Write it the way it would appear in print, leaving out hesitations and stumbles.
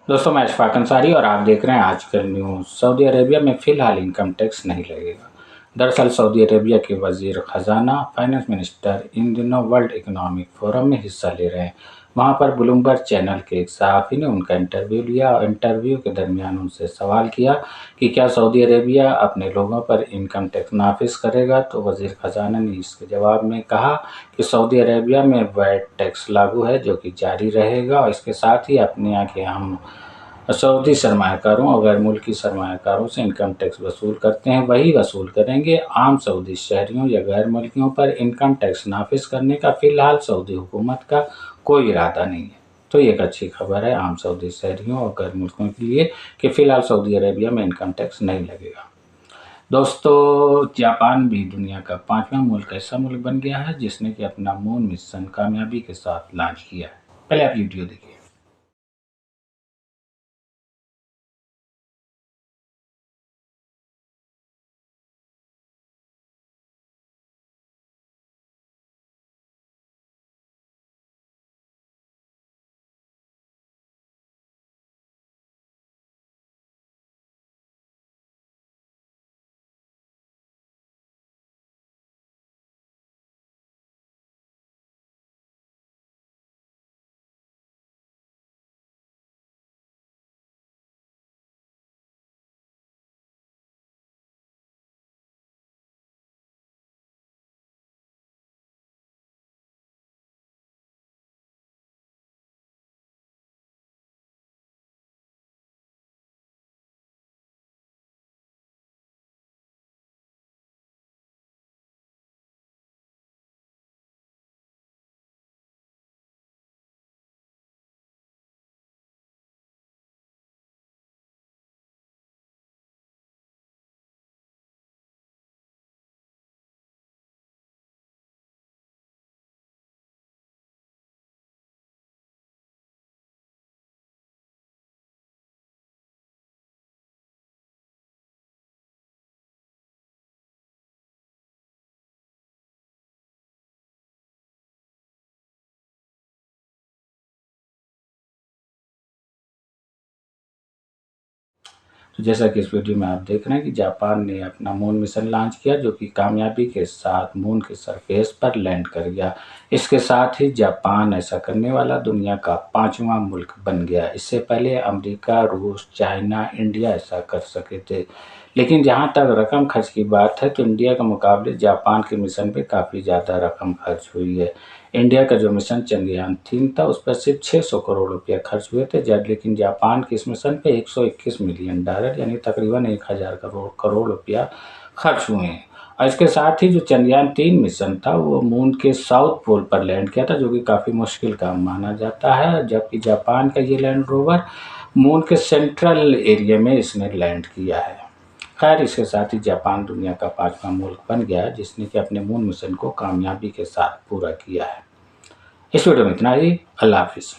दोस्तों मैं अशफाक अंसारी और आप देख रहे हैं आजकल न्यूज़। सऊदी अरेबिया में फ़िलहाल इनकम टैक्स नहीं लगेगा। दरअसल सऊदी अरेबिया के वज़ीर ख़जाना फाइनेंस मिनिस्टर इन दिनों वर्ल्ड इकोनॉमिक फोरम में हिस्सा ले रहे हैं। वहां पर ब्लूमबर्ग चैनल के एक सहाफ़ी ने उनका इंटरव्यू लिया और इंटरव्यू के दरमियान उनसे सवाल किया कि क्या सऊदी अरेबिया अपने लोगों पर इनकम टैक्स नाफिज करेगा। तो वज़ीर ख़जाना ने इसके जवाब में कहा कि सऊदी अरेबिया में वैट टैक्स लागू है जो कि जारी रहेगा और इसके साथ ही अपने यहाँ के हम सऊदी सरमायाकारों और गैर मुल्की सरमायाकारों से इनकम टैक्स वसूल करते हैं वही वसूल करेंगे। आम सऊदी शहरियों या गैर मुल्कियों पर इनकम टैक्स नाफिज करने का फ़िलहाल सऊदी हुकूमत का कोई इरादा नहीं है। तो ये एक अच्छी खबर है आम सऊदी शहरियों और गैर मुल्कियों के लिए कि फ़िलहाल सऊदी अरेबिया में इनकम टैक्स नहीं लगेगा। दोस्तों जापान भी दुनिया का 5वां मुल्क ऐसा मुल्क बन गया है जिसने कि अपना मून मिशन कामयाबी के साथ लॉन्च किया है। पहले आप वीडियो देखिए। तो जैसा कि इस वीडियो में आप देख रहे हैं कि जापान ने अपना मून मिशन लॉन्च किया जो कि कामयाबी के साथ मून के सरफेस पर लैंड कर गया। इसके साथ ही जापान ऐसा करने वाला दुनिया का 5वां मुल्क बन गया। इससे पहले अमेरिका, रूस, चाइना, इंडिया ऐसा कर सके थे। लेकिन जहां तक रकम खर्च की बात है तो इंडिया के मुकाबले जापान के मिशन पे काफ़ी ज़्यादा रकम खर्च हुई है। इंडिया का जो मिशन चंद्रयान-3 था उस पर सिर्फ 600 करोड़ रुपये खर्च हुए थे जब लेकिन जापान के इस मिशन पे 121 मिलियन डॉलर यानी तकरीबन 1000 करोड़ रुपया खर्च हुए हैं। और इसके साथ ही जो चंद्रयान-3 मिशन था वो मून के साउथ पोल पर लैंड किया था जो कि काफ़ी मुश्किल काम माना जाता है, जबकि जापान का ये लैंड रोवर मून के सेंट्रल एरिया में इसने लैंड किया है। खैर इसके साथ ही जापान दुनिया का 5वां मुल्क बन गया है जिसने कि अपने मून मिशन को कामयाबी के साथ पूरा किया है। इस वीडियो में इतना ही। अल्लाह हाफिज़।